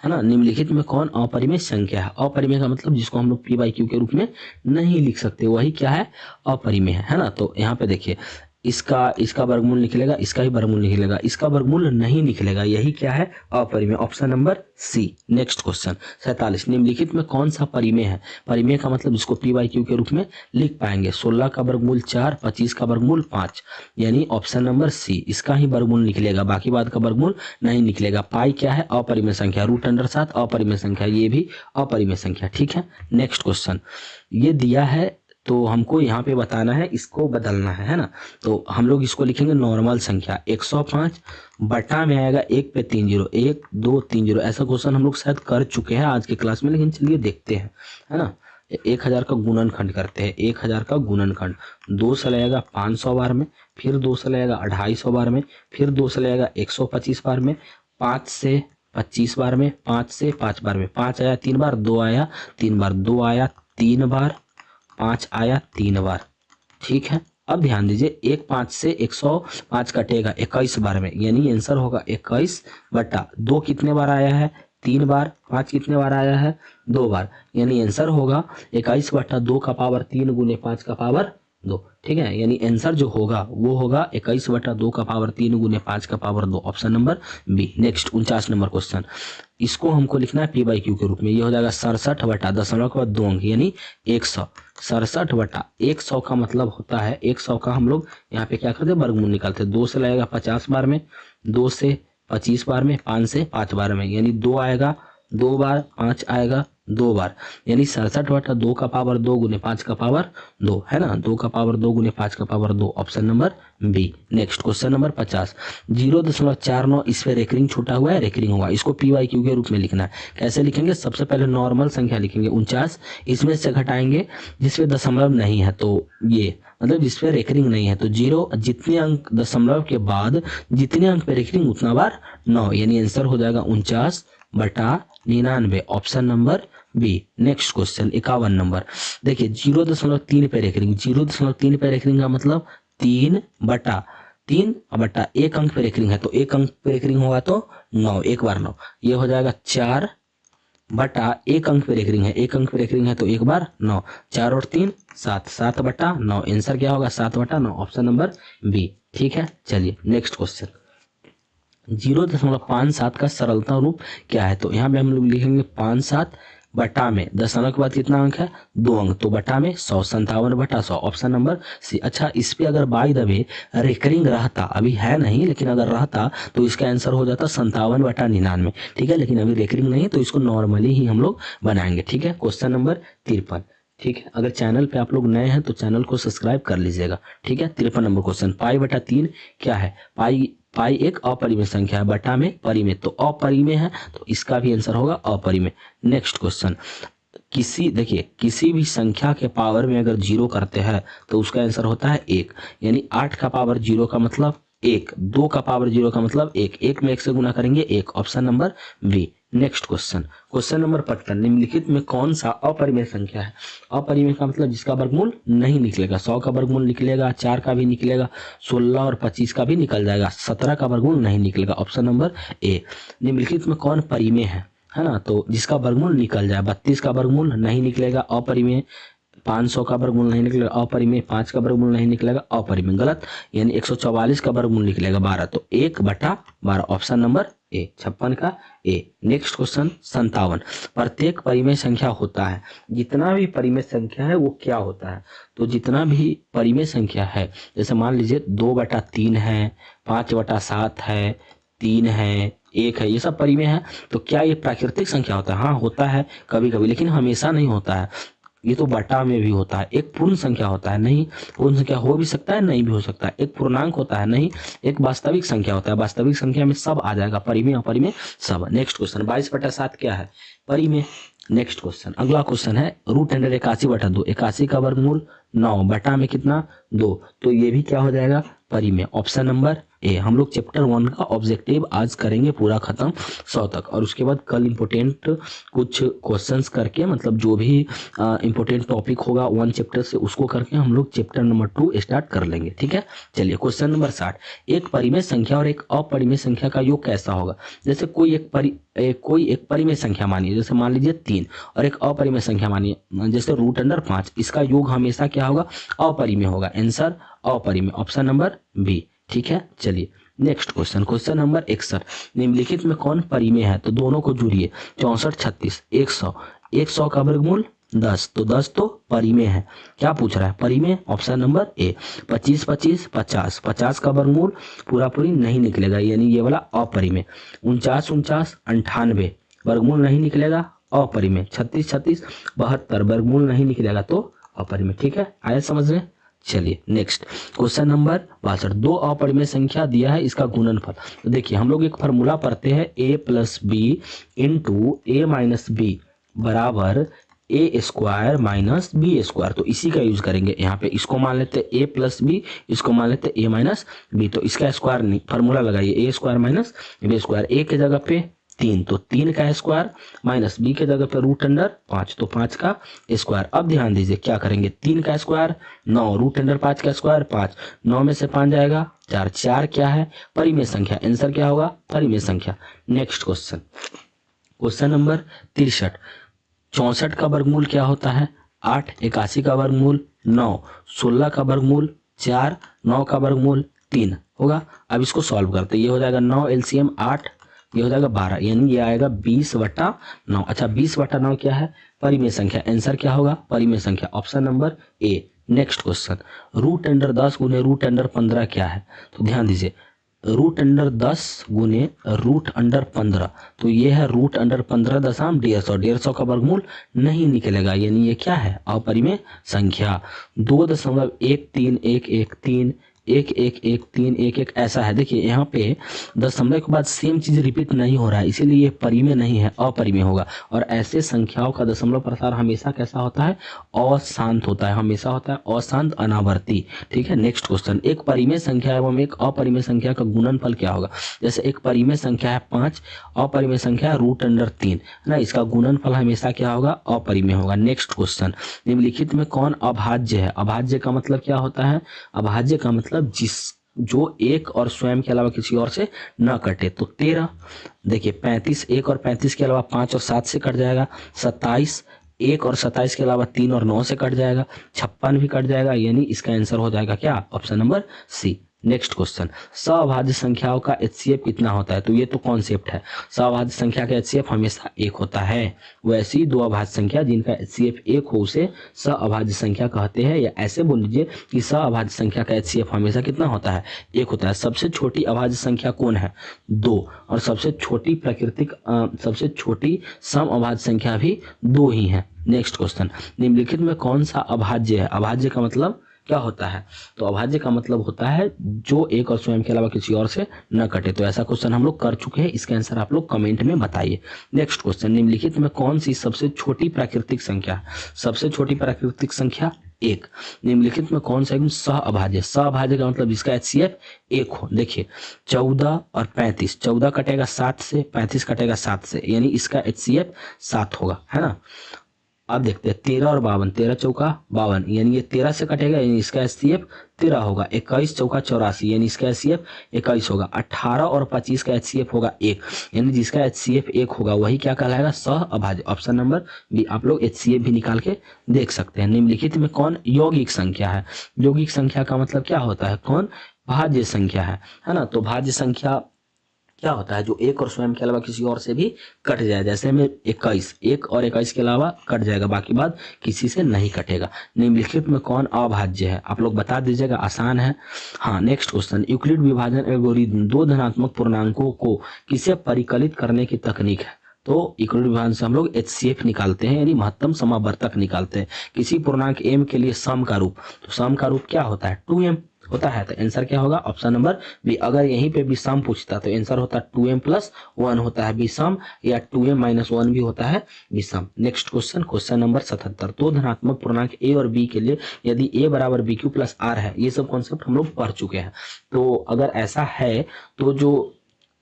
है ना, निम्नलिखित में कौन अपरिमेय संख्या है? अपरिमेय का मतलब जिसको हम लोग पी बाई क्यू के रूप में नहीं लिख सकते, वही क्या है? अपरिमेय है ना। तो यहाँ पे देखिए इसका वर्गमूल निकलेगा, इसका ही वर्गमूल निकलेगा, इसका वर्गमूल नहीं निकलेगा, यही क्या है? अपरिमेय, option number C. Next question 47, निम्नलिखित में कौन सा परिमेय है? परिमेय का मतलब जिसको पी बाई क्यू के रूप में लिख पाएंगे। 16 का वर्गमूल 4, 25 का वर्गमूल 5, यानी ऑप्शन नंबर सी, इसका ही वर्गमूल निकलेगा, बाकी बात का वर्गमूल नहीं निकलेगा। पाई क्या है? अपरिमेय संख्या। √7 अपरिमेय संख्या, ये भी अपरिमेय संख्या। ठीक है। नेक्स्ट क्वेश्चन, ये दिया है तो हमको यहाँ पे बताना है, इसको बदलना है ना। तो हम लोग इसको लिखेंगे नॉर्मल संख्या। 105 बटा में आएगा 1 पे 3 0, 1 2 3 0। ऐसा क्वेश्चन हम लोग शायद कर चुके हैं आज के क्लास में, लेकिन चलिए देखते हैं, है ना। 1000 का गुणनखंड करते हैं। 1000 का गुणनखंड 2 से लगेगा 500 बार में, फिर 2 से लगेगा 250 बार में, फिर 2 से लगेगा 125 बार में, 5 से 25 बार में, 5 से 5 बार में। 5 आया 3 बार, 2 आया 3 बार, 2 आया 3 बार, 5 आया 3 बार, ठीक है। अब ध्यान दीजिए 1 5 से 105 कटेगा 21 बार में, यानी आंसर होगा 21/2। कितने बार आया है? 3 बार। 5 कितने बार आया है? 2 बार, यानी आंसर होगा 21/2 का पावर 3 गुने 5 का पावर 2। ठीक है, यानी आंसर जो होगा वो होगा 21/2 का पावर 3 गुने 5 का power 2, option number B. Next 49 number question, इसको हमको लिखना है पी बाई क्यू के रूप में। ये हो जाएगा 67/10 के बाद 2 अंक यानी 100। 67/100 का मतलब होता है 100 का हम लोग यहाँ पे क्या करते हैं? वर्गमूल निकालते हैं। 2 से लगेगा 50 बार में, 2 से 25 बार में, 5 से 5 बार में, यानी 2 आएगा 2 बार, 5 आएगा 2 बार, यानी 67/2 का पावर 2 गुने 5 का पावर 2 है ना। 2 का पावर 2 गुने 5 का power 2, option number B. Next question number 50, 0.49 इस पे रेकरिंग छूटा हुआ है, रेकरिंग हुआ, इसको पी वाई क्यू के रूप में लिखना है। कैसे लिखेंगे? सबसे पहले नॉर्मल संख्या लिखेंगे 49, इसमें से घटाएंगे जिसपे दशमलव नहीं है, तो ये मतलब जिसपे रेकरिंग नहीं है, तो 0 जितने अंक दशमलव के बाद जितने अंक पे रेकरिंग उतना बार 9, यानी आंसर हो जाएगा 49/99, option number B. Next question 51 number, देखिए 0.3 पे रेकरिंग, 0.3 पे रेकरिंग का मतलब 3/1 अंक पे रेकरिंग है, तो 1 अंक पे रेकरिंग होगा तो 9, 1 बार 9, ये हो जाएगा 4/1 अंक पे रेकरिंग है, 1 अंक पे रेकरिंग है तो 1 बार 9, 4 और 3 7, 7/9, आंसर क्या होगा? 7/9, ऑप्शन नंबर बी। ठीक है, चलिए नेक्स्ट क्वेश्चन, 0.57 का सरलता रूप क्या है? तो यहाँ पे हम लोग लिखेंगे 57 बटा में दशमलव के बाद कितना अंक है? 2 अंक, तो बटा में 100, 57/100, ऑप्शन नंबर सी। अच्छा, इस पे अगर बाय द वे रेकरिंग रहता, अभी है नहीं लेकिन अगर रहता तो इसका आंसर हो जाता 57/99। ठीक है, लेकिन अभी रेकरिंग नहीं है तो इसको नॉर्मली ही हम लोग बनाएंगे। ठीक है, क्वेश्चन नंबर 53। ठीक है, अगर चैनल पे आप लोग नए हैं तो चैनल को सब्सक्राइब कर लीजिएगा। ठीक है, 53 नंबर क्वेश्चन, पाई/3 क्या है? पाई एक अपरिमेय संख्या है, बटा में परिमेय, तो अपरिमेय है तो इसका भी आंसर होगा अपरिमेय। नेक्स्ट क्वेश्चन, देखिए किसी भी संख्या के पावर में अगर 0 करते हैं तो उसका आंसर होता है 1, यानी 8 का पावर 0 का मतलब 1, 2 का पावर 0 का मतलब 1, 1 में 1 से गुना करेंगे 1, option number B. Next question, question number 55, निम्नलिखित में कौन सा अपरिमेय संख्या है? अपरिमेय का मतलब जिसका वर्गमूल नहीं निकलेगा। 100 का वर्गमूल निकलेगा, 4 का भी निकलेगा, 16 और 25 का भी निकल जाएगा, 17 का वर्गमूल नहीं निकलेगा, ऑप्शन नंबर ए। निम्नलिखित में कौन परिमेय है ना? तो जिसका वर्गमूल निकल जाए, 32 का वर्गमूल नहीं निकलेगा, अपरिमेय, 500 का वर्गमूल नहीं निकलेगा, अपरिमेय, 5 का वर्गमूल नहीं निकलेगा, अपरिमेय, गलत, यानी 144 का वर्गमूल निकलेगा 12, तो 1/12, ऑप्शन नंबर ए, 56 का ए। नेक्स्ट क्वेश्चन 57, प्रत्येक परिमेय संख्या होता है, जितना भी परिमेय संख्या है वो क्या होता है? तो जितना भी परिमेय संख्या है, जैसे मान लीजिए 2/3 है, 5/7 है, 3 है, 1 है, ये सब परिमेय है, तो क्या ये प्राकृतिक संख्या होता है? हाँ होता है कभी कभी, लेकिन हमेशा नहीं होता है। ये तो बटा में भी होता है। एक पूर्ण संख्या होता है, नहीं, पूर्ण संख्या हो भी सकता है, नहीं भी हो सकता है। एक पूर्णांक होता है, नहीं, एक वास्तविक संख्या होता है। वास्तविक संख्या में सब आ जाएगा, परिमेय अपरिमेय सब। नेक्स्ट क्वेश्चन 22/7 क्या है? परिमेय। नेक्स्ट क्वेश्चन, अगला क्वेश्चन है √100 81/2, 81 का वर्गमूल 9, बटा में कितना 2, तो ये भी क्या हो जाएगा? परिमेय, ऑप्शन नंबर ए। हम लोग चैप्टर 1 का ऑब्जेक्टिव आज करेंगे पूरा खत्म 100 तक, और उसके बाद कल इंपोर्टेंट कुछ क्वेश्चंस करके, मतलब जो भी इंपोर्टेंट टॉपिक होगा 1 चैप्टर से उसको करके हम लोग चैप्टर नंबर 2 स्टार्ट कर लेंगे। ठीक है, चलिए क्वेश्चन नंबर 60, एक परिमेय संख्या और एक अपरिमेय संख्या का योग कैसा होगा? जैसे कोई एक परिमेय संख्या मानिए, जैसे मान लीजिए 3, और एक अपरिमेय संख्या मानिए जैसे √5, इसका योग हमेशा क्या होगा? अपरिमेय होगा, आंसर अपरिमेय, ऑप्शन नंबर बी। ठीक है, चलिए नेक्स्ट क्वेश्चन, क्वेश्चन नंबर 61, निम्नलिखित में कौन परिमेय है? तो दोनों को जुड़िए, 64 36 100, 100 का वर्गमूल 10, तो 10 तो परिमेय है। क्या पूछ रहा है? परिमेय, ऑप्शन नंबर ए। 25 25 50, 50 का वर्गमूल पूरा पूरी नहीं निकलेगा, यानी ये वाला अपरिमेय। 49 49 98, वर्गमूल नहीं निकलेगा, अपरिमेय। 36 36 72, वर्गमूल नहीं निकलेगा तो अपरिमेय। ठीक है, आया समझ में? चलिए नेक्स्ट क्वेश्चन नंबर 62, दो अपरिमेय संख्या दिया है, इसका गुणनफल। तो देखिए हम लोग एक फार्मूला पढ़ते हैं, a + b × a - b बराबर a² - b², तो इसी का यूज करेंगे यहाँ पे। इसको मान लेते हैं a + b, इसको मान लेते हैं a - b, तो इसका स्क्वायर नहीं, फार्मूला लगाइए a² - b², a के जगह पे 3, तो 3 का स्क्वायर माइनस b के जगह पे रूट अंडर 5, तो 5 का स्क्वायर। अब ध्यान दीजिए क्या करेंगे, 3 का स्क्वायर 9, रूट अंडर 5 का स्क्वायर 5, 9 में से 5 जाएगा 4, 4 क्या है परिमेय संख्या, आंसर क्या होगा परिमेय संख्या। नेक्स्ट क्वेश्चन, क्वेश्चन नंबर 63, 64 का वर्गमूल क्या होता है 8, 81 का वर्गमूल 9, 16 का वर्गमूल 4, 9 का वर्गमूल 3 होगा। अब इसको सॉल्व करते हैं, ये हो जाएगा 9 एलसीएम 8, ये हो जाएगा 12, यानी ये आएगा 20/9। अच्छा 20/9 क्या है परिमेय संख्या, आंसर क्या होगा परिमेय संख्या, option number A. Next question, root under 10 गुने रूट अंडर 15 क्या है, तो ध्यान दीजिए रूट अंडर 10 गुने रूट अंडर 15, तो ये है रूट अंडर 15 दशम 150, 150 का वर्गमूल नहीं निकलेगा, यानी ये क्या है अपरिमेय संख्या। 2.131131 111311 ऐसा है। देखिए यहाँ पे दशमलव के बाद सेम चीज रिपीट नहीं हो रहा है, इसीलिए ये परिमेय नहीं है, अपरिमेय होगा। और ऐसे संख्याओं का दशमलव प्रसार हमेशा कैसा होता है अशांत होता है, हमेशा होता है अशांत अनावर्ती। ठीक है, नेक्स्ट क्वेश्चन, एक परिमेय संख्या एवं एक अपरिमेय संख्या का गुणनफल क्या होगा। जैसे एक परिमेय संख्या है 5, अपरिमेय संख्या है रूट अंडर 3 ना, इसका गुणनफल हमेशा क्या होगा अपरिमेय होगा। नेक्स्ट क्वेश्चन, निम्नलिखित में कौन अभाज्य है। अभाज्य का मतलब क्या होता है, अभाज्य का मतलब जो एक और स्वयं के अलावा किसी और से न कटे। तो 13, देखिए 35 1 और 35 के अलावा 5 और 7 से कट जाएगा, 27 1 और 27 के अलावा 3 और 9 से कट जाएगा, 56 भी कट जाएगा, यानी इसका आंसर हो जाएगा क्या option number C. Next question, सअभाज्य संख्याओं का एचसीएफ कितना होता है, तो ये तो कॉन्सेप्ट है, सअभाज्य संख्या का एचसीएफ हमेशा 1 होता है। वैसी दो अभाज्य संख्या जिनका एचसीएफ 1 हो उसे सअभाज्य संख्या कहते हैं, या ऐसे बोल लीजिए कि सअभाज्य संख्या का एचसीएफ हमेशा कितना होता है 1 होता है। सबसे छोटी अभाज्य संख्या कौन है 2, और सबसे छोटी सम अभाज्य संख्या भी 2 ही है। नेक्स्ट क्वेश्चन, निम्नलिखित में कौन सा अभाज्य है। अभाज्य का मतलब क्या होता है, तो अभाज्य का मतलब होता है जो एक और स्वयं के अलावा किसी और से न कटे। तो ऐसा क्वेश्चन हम लोग कर चुके हैं, इसका आंसर आप लोग कमेंट में बताइए। नेक्स्ट क्वेश्चन, निम्नलिखित में कौन सी सबसे छोटी प्राकृतिक संख्या है। सबसे छोटी प्राकृतिक संख्या 1। निम्नलिखित में कौन सा सअभाज्य, सअभाज्य का मतलब जिसका एचसीएफ 1 हो। देखिए 14 और 35, 14 कटेगा 7 से, 35 कटेगा 7 से, यानी इसका एचसीएफ 7 होगा, है ना। अब देखते हैं 13 और 52, 13 चौका 52, यानी ये 13 से कटेगा, यानी इसका एचसीएफ 13 होगा। 21 चौका 84, यानी इसका एचसीएफ 21 होगा। 18 और 25 का एचसीएफ होगा 1, यानी जिसका एचसीएफ 1 होगा वही क्या कहलाएगा सअभाज्य, ऑप्शन नंबर बी। आप लोग एचसीएफ भी निकाल के देख सकते हैं। निम्नलिखित में कौन यौगिक संख्या है। यौगिक संख्या का मतलब क्या होता है, कौन भाज्य संख्या है ना। तो भाज्य संख्या क्या होता है जो एक और स्वयं के अलावा किसी और से भी कट जाए, जैसे में 21, 1 और 21 के अलावा कट जाएगा, बाकी बात किसी से नहीं कटेगा। निम्नलिखित में कौन अभाज्य है, आप लोग बता दीजिएगा, आसान है। हाँ, नेक्स्ट क्वेश्चन, यूक्लिड विभाजन एल्गोरिथम दो धनात्मक पूर्णांकों को किसे परिकलित करने की तकनीक है। तो यूक्लिड विभाजन से हम लोग एचसीएफ निकालते हैं, यानी महत्तम समावर्तक निकालते हैं। किसी पूर्णांक m के लिए सम का रूप, तो सम का रूप क्या होता है 2m होता है, तो आंसर क्या होगा ऑप्शन नंबर बी। अगर यहीं पे भी सम पूछता तो आंसर होता है 2m+1 होता है विषम, या 2m-1 भी होता है विषम। नेक्स्ट क्वेश्चन, क्वेश्चन नंबर 77, दो धनात्मक पूर्णांक a और b के लिए यदि a बराबर bq+r है, ये सब कॉन्सेप्ट हम लोग पढ़ चुके हैं। तो अगर ऐसा है तो जो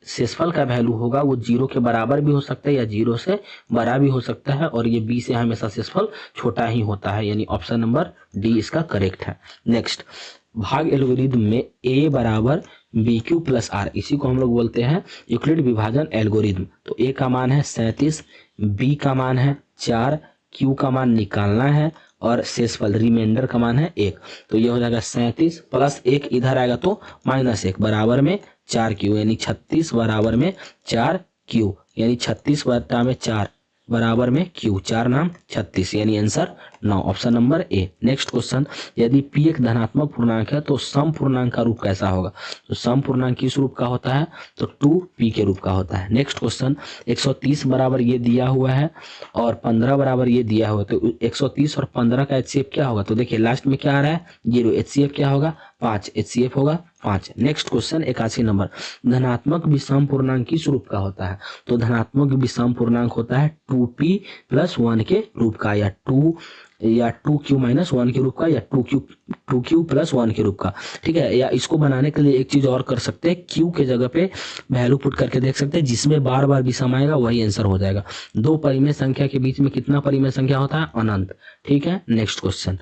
शेषफल का वैल्यू होगा वो 0 के बराबर भी हो सकता है या 0 से बड़ा भी हो सकता है, और ये b से हमेशा शेषफल छोटा ही होता है, यानी ऑप्शन नंबर डी इसका करेक्ट है। नेक्स्ट, भाग एल्गोरिथम में a बराबर bq+r, इसी को हम लोग बोलते हैं यूक्लिड विभाजन एल्गोरिथम। तो a का मान है 37, b का मान है 4, q का मान निकालना है, और शेषफल रिमाइंडर का मान है 1। तो ये हो जाएगा 37 प्लस 1 इधर आएगा तो -1 बराबर में 4q, यानी 36 बराबर में 4q, यानी 36/4 बराबर में q, 4 नाम 36, यानी answer 9, option number A. Next question, यदि p एक धनात्मक पूर्णांक है तो सम पूर्णांक का रूप कैसा होगा। तो सम पूर्णांक किस रूप का होता है, तो 2p के रूप का होता है। नेक्स्ट क्वेश्चन, 130 बराबर ये दिया हुआ है और 15 बराबर ये दिया हुआ है, तो 130 और 15 का एचसीएफ क्या होगा। तो देखिए लास्ट में क्या आ रहा है 0, एचसीएफ क्या होगा 5, एचसीएफ होगा 5। नेक्स्ट क्वेश्चन 81 नंबर, धनात्मक विषम पूर्णांक किस रूप का होता है। तो धनात्मक विषम पूर्णांक होता है 2p+1 के रूप का, या 2 या 2q माइनस 1 के रूप का, या 2q प्लस 1 के रूप का, ठीक है। या इसको बनाने के लिए एक चीज और कर सकते हैं, q के जगह पे वैल्यू पुट करके देख सकते हैं, जिसमें बार बार भी सम आएगा वही आंसर हो जाएगा। दो परिमेय संख्या के बीच में कितना परिमेय संख्या होता है? अनंत, ठीक है। नेक्स्ट क्वेश्चन,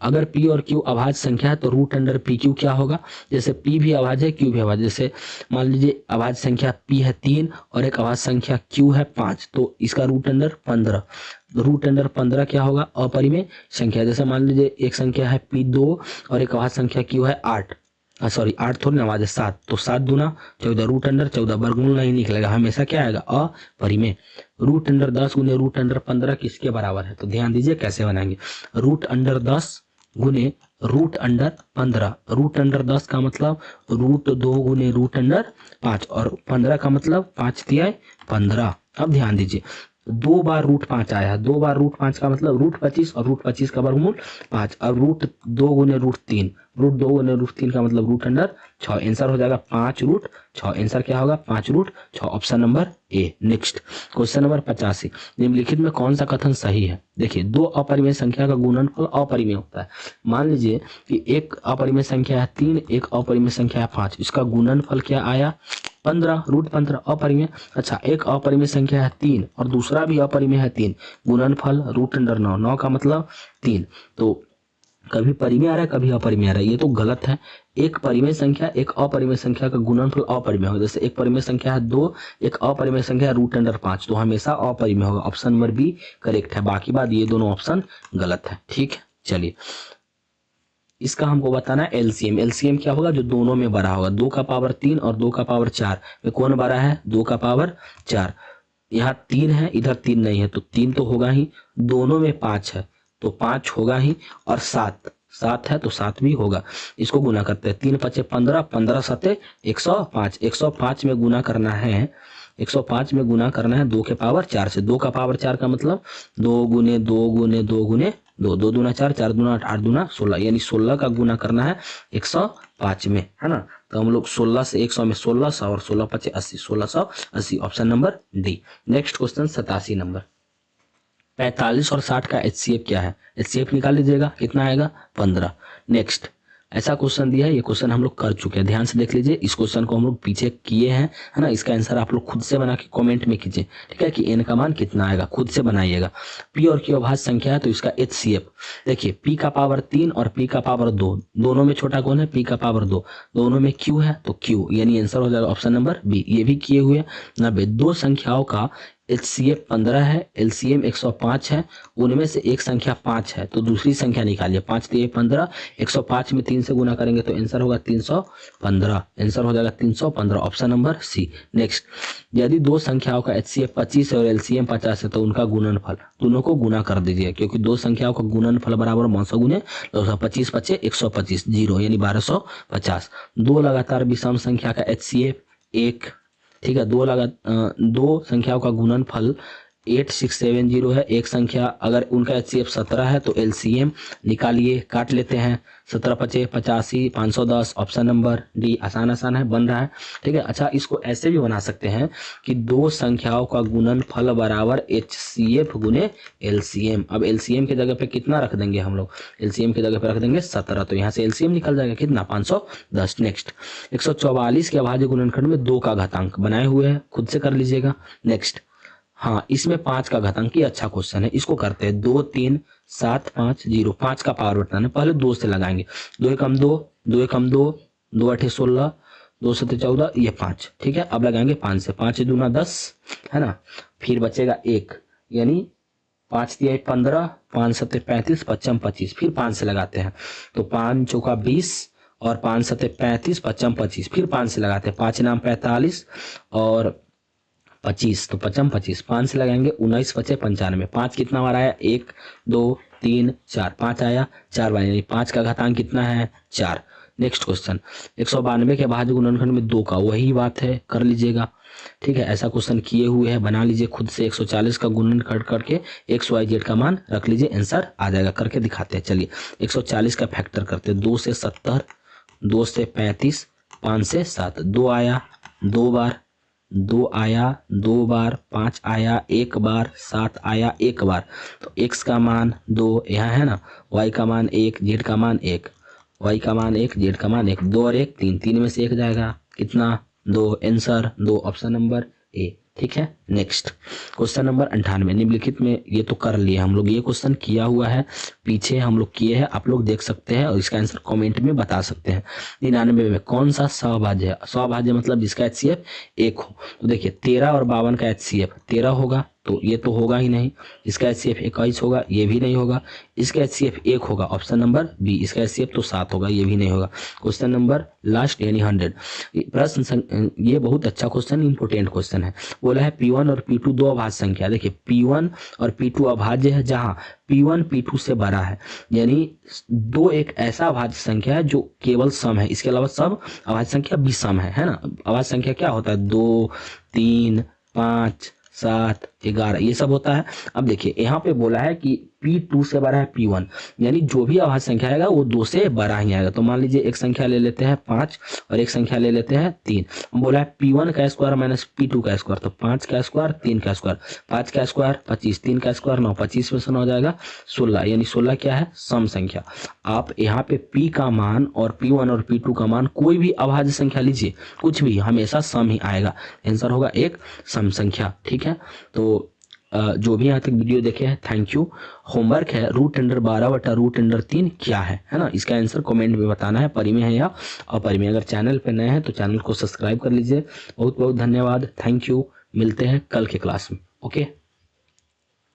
अगर p और q अभाज्य संख्या है तो रूट अंडर पी क्यू क्या होगा? जैसे p भी अभाज्य है, q भी अभाज्य, जैसे मान लीजिए अभाज्य संख्या p है 3 और एक अभाज्य संख्या q है 5, तो इसका रूट अंडर 15। रूट अंडर 15 क्या होगा? अपरिमेय संख्या। जैसे मान लीजिए एक संख्या है p2 और एक अभाज्य संख्या q है 8, सॉरी 8 थोड़ी ना, अभाज्य 7, तो 7 दूना 14, रूट अंडर 14, वर्गमूल नहीं निकलेगा, हमेशा क्या आएगा? अपरिमेय। रूट अंडर 10 गुने रूट अंडर 15 किसके बराबर है? तो ध्यान दीजिए कैसे बनाएंगे। रूट अंडर 10 गुने रूट अंडर 15, रूट अंडर 10 का मतलब रूट 2 गुने रूट अंडर 5, और 15 का मतलब 5 तिहाई 15। अब ध्यान दीजिए, 2 बार रूट 5 आया है, 2 बार रूट 5 का मतलब रूट 25, और रूट 25 का वर्गमूल 5, और रूट 2 गुने रूट 3, रूट 2 गुने रूट 3 का मतलब रूट अंडर 6, आंसर हो जाएगा 5 रूट 6। आंसर क्या होगा? 5 root 6, option number A. Next question number 85, निम्नलिखित में कौन सा कथन सही है? देखिए, दो अपरिमेय संख्या का गुणनफल अपरिमेय होता है। मान लीजिए कि एक अपरिमेय संख्या है 3, एक अपरिमेय संख्या है 5, इसका गुणनफल क्या आया? 15, रूट 15, अपरिमेय। अच्छा, एक अपरिमेय संख्या है 3 और दूसरा भी अपरिमेय है 3, गुणनफल रूट अंडर 9, 9 का मतलब 3, तो कभी परिमेय आ रहा है कभी अपरिमेय आ रहा है, ये तो गलत है। एक परिमेय संख्या एक अपरिमेय संख्या का गुणनफल अपरिमेय होगा। जैसे एक परिमेय संख्या है 2, एक अपरिमेय संख्या है रूट अंडर 5, तो हमेशा अपरिमेय होगा, ऑप्शन नंबर बी करेक्ट है। बाकी बात ये दोनों ऑप्शन गलत है, ठीक है। चलिए, इसका हमको बताना है एलसीएम। एलसीएम क्या होगा? जो दोनों में बड़ा होगा। 2 का पावर 3 और 2 का पावर 4 में कौन बड़ा है? 2 का पावर 4। यहाँ 3 है, इधर 3 नहीं है, तो 3 तो होगा ही, दोनों में 5 है तो 5 होगा ही, और 7 है तो 7 भी होगा। इसको गुना करते हैं, 3 5 15, 15 7 105, 105 में गुना करना है, 105 में गुना करना है 2 के पावर 4 से। 2 का पावर 4 का मतलब 2 गुने 2 गुने 2 गुने 2, 2 दूना 4, 4 दूना 8, 8 दूना 16, यानी 16 का गुना करना है 105 में, है ना। तो हम लोग 16 से 100 में 1600 और 16 5 80, 1680, option number D. Next question 87 number, 45 और 60 का एचसीएफ क्या है? एचसीएफ निकाल लीजिएगा, कितना आएगा? 15। नेक्स्ट, ऐसा क्वेश्चन दिया है, ये क्वेश्चन हम लोग कर चुके हैं, ध्यान से देख लीजिए। इस क्वेश्चन को हम लोग पीछे किए हैं, है ना। इसका आंसर आप लोग खुद से बना के कमेंट में कीजिए, ठीक है, कि एन का मान कितना आएगा, खुद से बनाइएगा। पी और क्यू अभाज्य संख्या है तो इसका एचसीएफ देखिए, पी का पावर 3 और पी का पावर 2, दोनों में छोटा कौन है? पी का पावर 2, दोनों में क्यू है तो क्यू, यानी आंसर हो जाएगा ऑप्शन नंबर बी। ये भी किए हुए 90। दो संख्याओं का एचसीएफ 15 है, एलसीएम 105 है, उनमें से एक संख्या 5 है तो दूसरी संख्या निकालिए। 5 3 15, 105 में 3 से गुना करेंगे तो आंसर होगा 315, आंसर हो जाएगा 315, ऑप्शन नंबर सी। नेक्स्ट, यदि दो संख्याओं का एचसीएफ 25 है और एलसीएम 50 है तो उनका गुणनफल, दोनों को गुना कर दीजिए, क्योंकि दो संख्याओं का गुणनफल बराबर 900 गुने 25 25 125, 0 यानी 1250। दो लगातार विषम संख्या का एचसीएफ 1, ठीक है, दो संख्याओं का गुणनफल 8670 है। एक संख्या अगर उनका एचसीएफ 17 है तो एलसीएम निकालिए, काट लेते हैं, 17 25 85 510, ऑप्शन नंबर डी। आसान है, बन रहा है, ठीक है। अच्छा, इसको ऐसे भी बना सकते हैं कि दो संख्याओं का गुणनफल बराबर एचसीएफ गुने एलसीएम। अब एलसीएम की जगह पे कितना रख देंगे हम लोग? एलसीएम की जगह पे रख देंगे 17, तो यहाँ से एलसीएम निकल जाएगा कितना? 510। नेक्स्ट, 144 के अभाज्य गुणनखंड में 2 का घातांक बनाए हुए हैं, खुद से कर लीजिएगा। नेक्स्ट, हाँ, इसमें 5 का घातांक, ये अच्छा क्वेश्चन है, इसको करते हैं। 2 3 7 5 0, 5 का पावर बताना है, पहले 2 से लगाएंगे। 2 एकम 2, 2 एकम 2, 2 8 16, 2 7 14, ये 5, ठीक है। अब लगाएंगे 5 से, 5 दूना 10, है ना, फिर बचेगा 1, यानी 5 3 15, 5 7 35, 55 25, फिर 5 से लगाते हैं तो 5 चौका 20 और 5 7 35, 55 25, फिर 5 से लगाते हैं, 5 नाम 45 और 25, तो 55 25, 5 से लगाएंगे, 19 25 95। 5 कितना बार आया? 1 2 3 4, 5 आया 4 बार, यानी 5 का घातांक कितना है? 4। नेक्स्ट क्वेश्चन, 192 के अभाज्य गुणनखंड में 2 का, वही बात है, कर लीजिएगा, ठीक है। ऐसा क्वेश्चन किए हुए हैं, बना लीजिए खुद से। 140 का गुणनखंड करके एक्स वाई जेड का मान रख लीजिए, आंसर आ जाएगा। करके दिखाते हैं, चलिए। 140 का फैक्टर करते हैं, 2 से 70, 2 से 35, 5 से 7, 2 आया 2 बार, 2 आया 2 बार, 5 आया 1 बार, 7 आया 1 बार। तो x का मान 2 यहाँ है ना, y का मान 1, z का मान 1, y का मान 1, z का मान 1, 2 और 1 3, 3 में से 1 जाएगा, कितना 2, आंसर 2, ऑप्शन नंबर ए। ठीक है, नेक्स्ट क्वेश्चन नंबर 98 निम्नलिखित में, ये तो कर लिए हम लोग, ये क्वेश्चन किया हुआ है, पीछे हम लोग किए हैं, आप लोग देख सकते हैं और इसका आंसर कमेंट में बता सकते हैं। 99 में कौन सा सहभाज्य है? सहभाज्य मतलब जिसका HCF 1 हो। तो देखिए 13 और 52 का HCF 13 होगा, तो ये तो होगा ही नहीं। इसका HCF 21 होगा, ये भी नहीं होगा। इसका HCF 1 होगा, ऑप्शन नंबर बी। इसका HCF तो 7 होगा, ये भी नहीं होगा। क्वेश्चन नंबर लास्ट यानी 100 प्रश्न, ये बहुत अच्छा क्वेश्चन, इंपोर्टेंट क्वेश्चन है। बोला है P1 और P2 दो अभाज्य संख्या। देखिए P1 और P2 अभाज्य है जहां P1 P2 से बड़ा है, यानी दो एक ऐसा अभाज्य संख्या है जो केवल सम है, इसके अलावा सब अभाज्य संख्या भी सम है ना। अभाज्य संख्या क्या होता है? 2, 3, 5, 7, 11 ये सब होता है। अब देखिए यहाँ पे बोला है कि P2 से बड़ा है P1, यानी जो भी अभाज्य संख्या आएगा वो 2 से बड़ा ही आएगा। तो मान लीजिए एक संख्या ले लेते हैं 5 और एक संख्या ले लेते हैं 3। हम बोला है P1 का स्क्वायर माइनस P2 का स्क्वायर, तो 5 का स्क्वायर 3 का स्क्वायर, 5 का स्क्वायर 25, 3 का स्क्वायर 9, 25 में से 9 हो जाएगा 16, यानी 16 क्या है? सम संख्या। आप यहाँ पे P का मान और P1 और P2 का मान कोई भी अभाज्य संख्या लीजिए, कुछ भी हमेशा सम ही आएगा, आंसर होगा एक सम संख्या। ठीक है, तो जो भी यहाँ तक वीडियो देखे हैं थैंक यू। होमवर्क है √12/√3 क्या है ना, इसका आंसर कमेंट में बताना है, परिमेय है या अपरिमेय। अगर चैनल पे नए हैं तो चैनल को सब्सक्राइब कर लीजिए। बहुत बहुत धन्यवाद, थैंक यू। मिलते हैं कल के क्लास में, ओके।